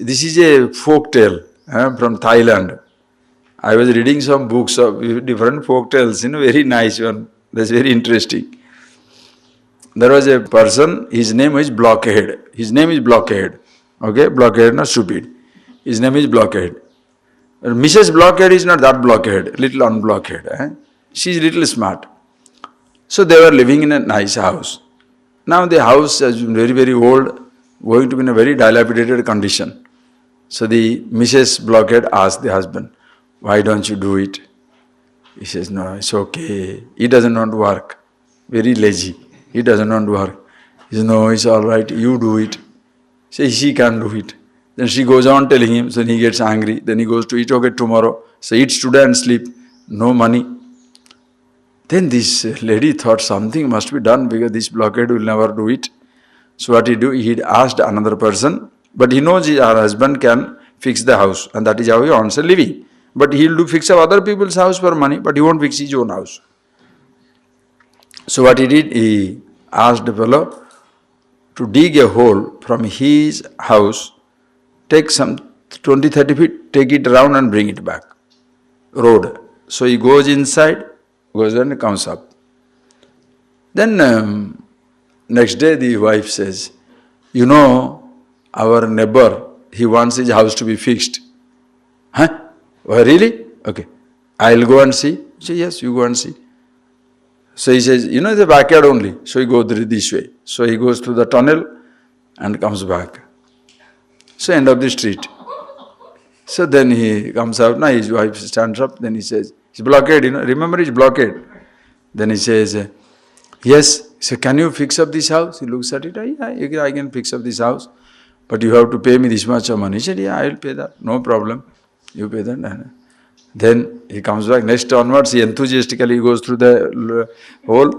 this is a folk tale from Thailand. I was reading some books of different folk tales, very nice one. That's very interesting. There was a person, his name is Blockhead. His name is Blockhead. Okay, Blockhead, not stupid. His name is Blockhead. Mrs. Blockhead is not that blockhead, little unblockhead. She's little smart. So they were living in a nice house. Now the house is very, very old, going to be in a very dilapidated condition. So the Mrs. Blockhead asked the husband, why don't you do it? He says, no, it's okay. He doesn't want to work. Very lazy. He doesn't want to work. He says, no, it's all right, you do it. Say, she can't do it. Then she goes on telling him, so he gets angry. Then he goes to eat, okay, tomorrow. So eat today and sleep. No money. Then this lady thought something must be done because this blockhead will never do it. So what he do? He asked another person, but he knows her husband can fix the house, and that is how he earns a living. But he'll do fix up other people's house for money, but he won't fix his own house. So what he did? He asked the fellow to dig a hole from his house, take some 20-30 feet, take it around and bring it back. Road. So he goes inside, goes and comes up. Then next day the wife says, our neighbor, he wants his house to be fixed. Huh? Oh, really? Okay. I'll go and see. She says, yes, you go and see. So he says, the backyard only. So he goes this way. So he goes through the tunnel and comes back. So end of the street. So then he comes out. Now his wife stands up. Then he says, he's blockade, remember he's blockade. Then he says, yes. So can you fix up this house? He looks at it. Yeah, I can fix up this house. But you have to pay me this much of money. He said, yeah, I will pay that. No problem. You pay that. Then he comes back. Next onwards, he enthusiastically goes through the hole,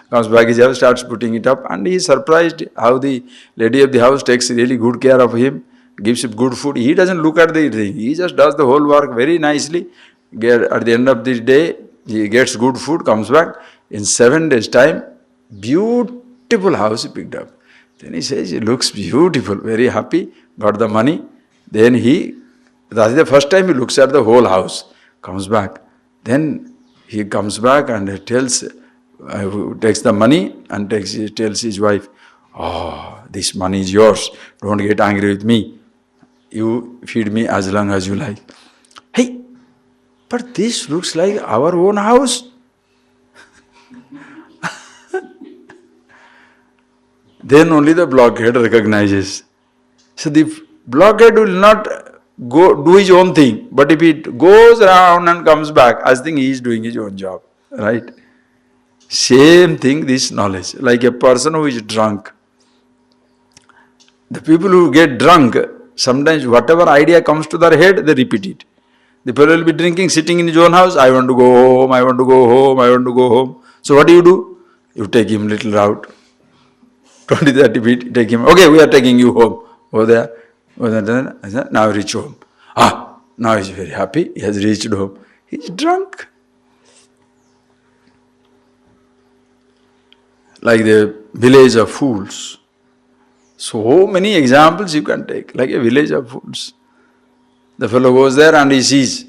comes back his house, starts putting it up. And he is surprised how the lady of the house takes really good care of him, gives him good food. He doesn't look at the thing. He just does the whole work very nicely. At the end of the day, he gets good food, comes back. In 7 days' time, beautiful house he picked up. Then he says, it looks beautiful, very happy, got the money. Then that's the first time he looks at the whole house, comes back. Then he comes back and takes the money and tells his wife, oh, this money is yours, don't get angry with me. You feed me as long as you like. Hey, but this looks like our own house. Then only the blockhead recognizes. So the blockhead will not go do his own thing, but if it goes around and comes back, I think he is doing his own job, right? Same thing, this knowledge. Like a person who is drunk. The people who get drunk, sometimes whatever idea comes to their head, they repeat it. The fellow will be drinking, sitting in his own house, I want to go home, I want to go home, I want to go home. So what do? You take him little route, 20-30 feet, take him, okay, we are taking you home. Over there, now reach home. Now he is very happy, he has reached home. He is drunk. Like the village of fools. So many examples you can take, like a village of fools. The fellow goes there and he sees.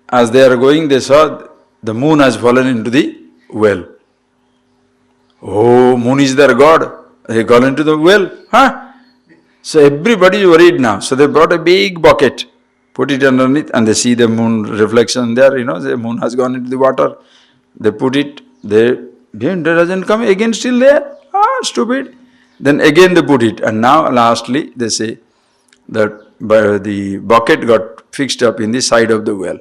As they are going, they saw the moon has fallen into the well. Oh, moon is their god. They got into the well. So everybody is worried now. So they brought a big bucket, put it underneath, and they see the moon reflection there. The moon has gone into the water. They put it, it doesn't come again, still there. Stupid. Then again they put it, and now lastly they say that the bucket got fixed up in the side of the well.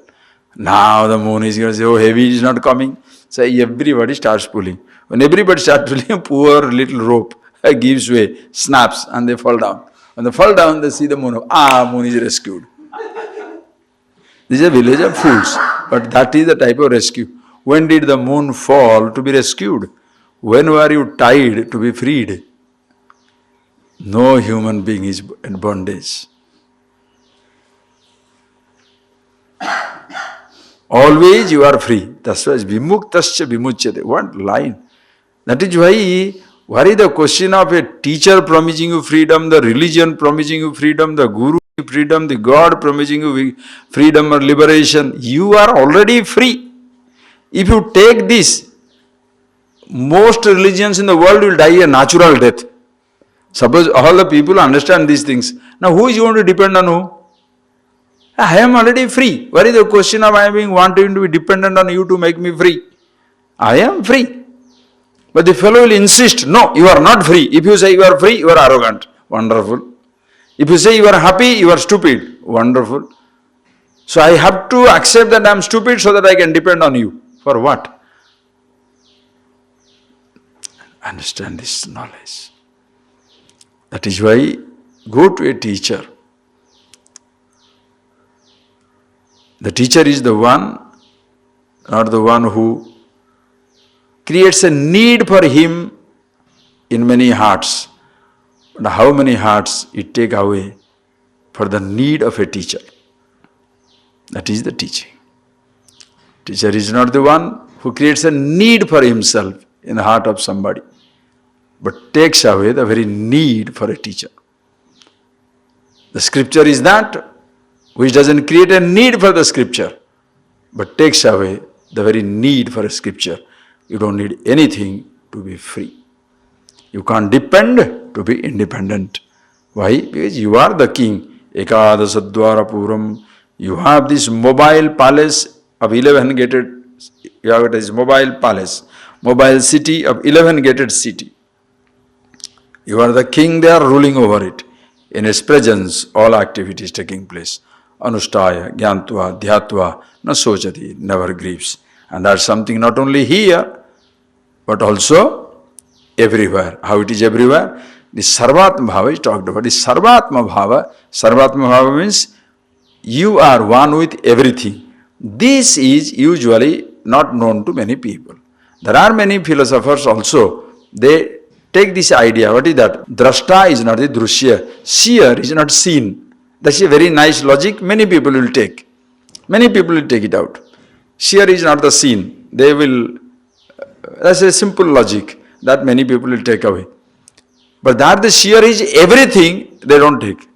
Now the moon is going to say, oh, heavy is not coming. So everybody starts pulling. When everybody starts pulling, a poor little rope gives way, snaps, and they fall down. When they fall down, they see the moon. Moon is rescued. This is a village of fools, but that is the type of rescue. When did the moon fall to be rescued? When were you tied to be freed? No human being is in bondage. Always you are free. That's why vimuktascha vimuchyate. What line? That is why, worry the question of a teacher promising you freedom, the religion promising you freedom, the guru freedom, the God promising you freedom or liberation, you are already free. If you take this, most religions in the world will die a natural death. Suppose all the people understand these things. Now who is going to depend on who? I am already free. What is the question of I being wanting to be dependent on you to make me free? I am free. But the fellow will insist, no, you are not free. If you say you are free, you are arrogant. Wonderful. If you say you are happy, you are stupid. Wonderful. So I have to accept that I am stupid so that I can depend on you. For what? Understand this knowledge. That is why go to a teacher. The teacher is the one, not the one who creates a need for him in many hearts. But how many hearts it take away for the need of a teacher? That is the teaching. Teacher is not the one who creates a need for himself in the heart of somebody, but takes away the very need for a teacher. The scripture is that which doesn't create a need for the scripture, but takes away the very need for a scripture. You don't need anything to be free. You can't depend to be independent. Why? Because you are the king. Ekadasadwara Puram. You have this mobile palace of 11 gated, you have this mobile palace, mobile city of 11 gated city. You are the king there ruling over it. In his presence, all activities taking place. Anushtaya, Gyantva, Dhyatva, na sochati, never grieves. And that's something not only here, but also everywhere. How it is everywhere? The Sarvatma Bhava is talked about. The Sarvatma Bhava means you are one with everything. This is usually not known to many people. There are many philosophers also, they take this idea. What is that? Drashta is not the drushya. Seer is not seen. That's a very nice logic. Many people will take. Many people will take it out. Seer is not the seen. They will, that's a simple logic that many people will take away. But that the seer is everything, they don't take.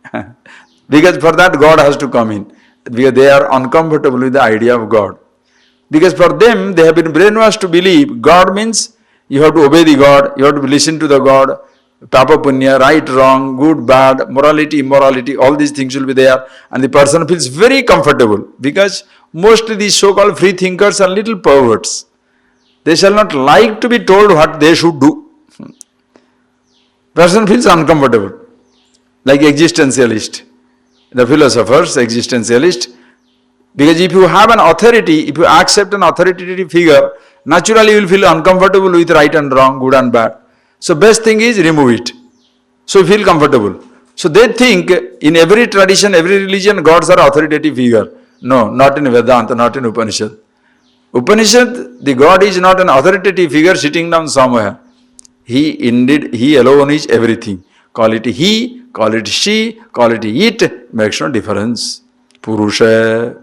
Because for that God has to come in. Because they are uncomfortable with the idea of God. Because for them, they have been brainwashed to believe God means you have to obey the God, you have to listen to the God, Papa Punya, right, wrong, good, bad, morality, immorality, all these things will be there. And the person feels very comfortable because mostly these so-called free thinkers are little perverts. They shall not like to be told what they should do. Person feels uncomfortable, like existentialist. The philosophers, existentialist, because if you have an authority, if you accept an authoritative figure, naturally you will feel uncomfortable with right and wrong, good and bad. So best thing is remove it. So you feel comfortable. So they think in every tradition, every religion, gods are authoritative figure. No, not in Vedanta, not in Upanishad. Upanishad, the God is not an authoritative figure sitting down somewhere. He alone is everything. Call it he, call it she, call it it, makes no difference. Purusha.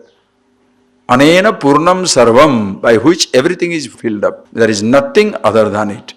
Anena Purnam Sarvam, by which everything is filled up. There is nothing other than it.